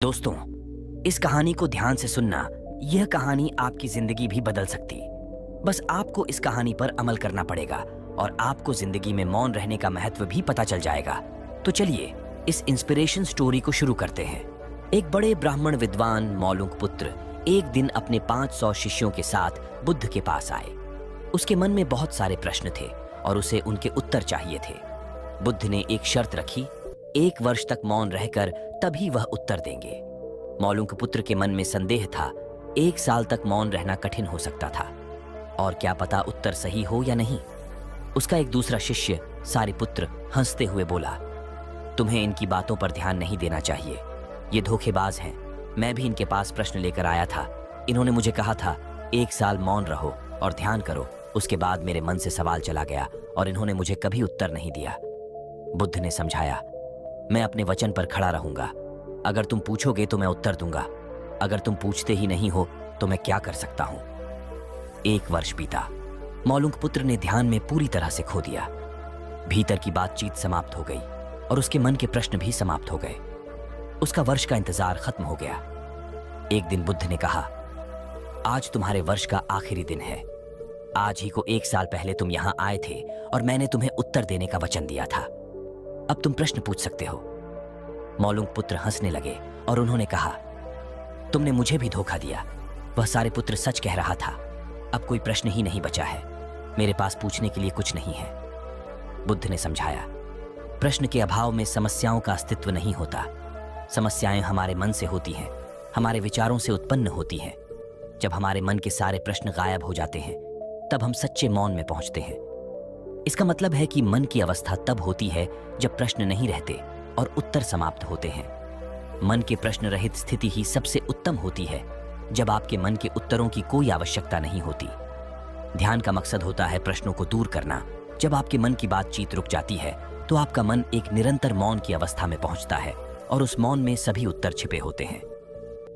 दोस्तों, इस कहानी को ध्यान से सुनना। यह कहानी आपकी जिंदगी भी बदल सकती। बस आपको इस कहानी पर अमल करना पड़ेगा और आपको जिंदगी में मौन रहने का महत्व भी पता चल जाएगा। तो चलिए इस इंस्पिरेशन स्टोरी को शुरू करते हैं। एक बड़े ब्राह्मण विद्वान मौलुक पुत्र एक दिन अपने 500 शिष्यों के साथ बुद्ध के पास आए। उसके मन में बहुत सारे प्रश्न थे और उसे उनके उत्तर चाहिए थे। बुद्ध ने एक शर्त रखी, 1 वर्ष तक मौन रहकर तभी वह उत्तर देंगे। मौलुक पुत्र के मन में संदेह था, 1 साल तक मौन रहना कठिन हो सकता था और क्या पता उत्तर सही हो या नहीं। उसका एक दूसरा शिष्य सारिपुत्र हंसते हुए बोला, तुम्हें इनकी बातों पर ध्यान नहीं देना चाहिए, ये धोखेबाज हैं। मैं भी इनके पास प्रश्न लेकर आया था। इन्होंने मुझे कहा था 1 साल मौन रहो और ध्यान करो। उसके बाद मेरे मन से सवाल चला गया और इन्होंने मुझे कभी उत्तर नहीं दिया। बुद्ध ने समझाया, मैं अपने वचन पर खड़ा रहूंगा। अगर तुम पूछोगे तो मैं उत्तर दूंगा, अगर तुम पूछते ही नहीं हो तो मैं क्या कर सकता हूं। 1 वर्ष बीता। मौलुक पुत्र ने ध्यान में पूरी तरह से खो दिया। भीतर की बातचीत समाप्त हो गई और उसके मन के प्रश्न भी समाप्त हो गए। उसका वर्ष का इंतजार खत्म हो गया। एक दिन बुद्ध ने कहा, आज तुम्हारे वर्ष का आखिरी दिन है। आज ही को 1 साल पहले तुम यहां आए थे और मैंने तुम्हें उत्तर देने का वचन दिया था। अब तुम प्रश्न पूछ सकते हो। मौलुक पुत्र हंसने लगे और उन्होंने कहा, तुमने मुझे भी धोखा दिया। वह सारिपुत्र सच कह रहा था। अब कोई प्रश्न ही नहीं बचा है। मेरे पास पूछने के लिए कुछ नहीं है। बुद्ध ने समझाया, प्रश्न के अभाव में समस्याओं का अस्तित्व नहीं होता। समस्याएं हमारे मन से होती हैं, हमारे विचारों से उत्पन्न होती हैं। जब हमारे मन के सारे प्रश्न गायब हो जाते हैं तब हम सच्चे मौन में पहुंचते हैं। इसका मतलब है कि मन की अवस्था तब होती है जब प्रश्न नहीं रहते और उत्तर समाप्त होते हैं। मन के प्रश्न रहित स्थिति ही सबसे उत्तम होती है, जब आपके मन के उत्तरों की कोई आवश्यकता नहीं होती। ध्यान का मकसद होता है प्रश्नों को दूर करना। जब आपके मन की बातचीत रुक जाती है तो आपका मन एक निरंतर मौन की अवस्था में पहुंचता है और उस मौन में सभी उत्तर छिपे होते हैं।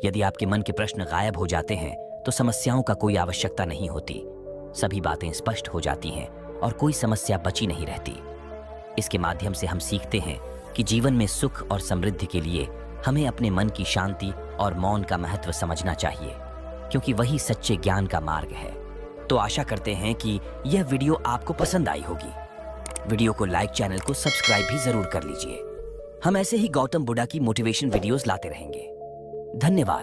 यदि आपके मन के प्रश्न गायब हो जाते हैं तो समस्याओं का कोई आवश्यकता नहीं होती। सभी बातें स्पष्ट हो जाती हैं और कोई समस्या बची नहीं रहती। इसके माध्यम से हम सीखते हैं कि जीवन में सुख और समृद्धि के लिए हमें अपने मन की शांति और मौन का महत्व समझना चाहिए, क्योंकि वही सच्चे ज्ञान का मार्ग है। तो आशा करते हैं कि यह वीडियो आपको पसंद आई होगी। वीडियो को लाइक, चैनल को सब्सक्राइब भी जरूर कर लीजिए। हम ऐसे ही गौतम बुद्ध की मोटिवेशन वीडियोस लाते रहेंगे। धन्यवाद।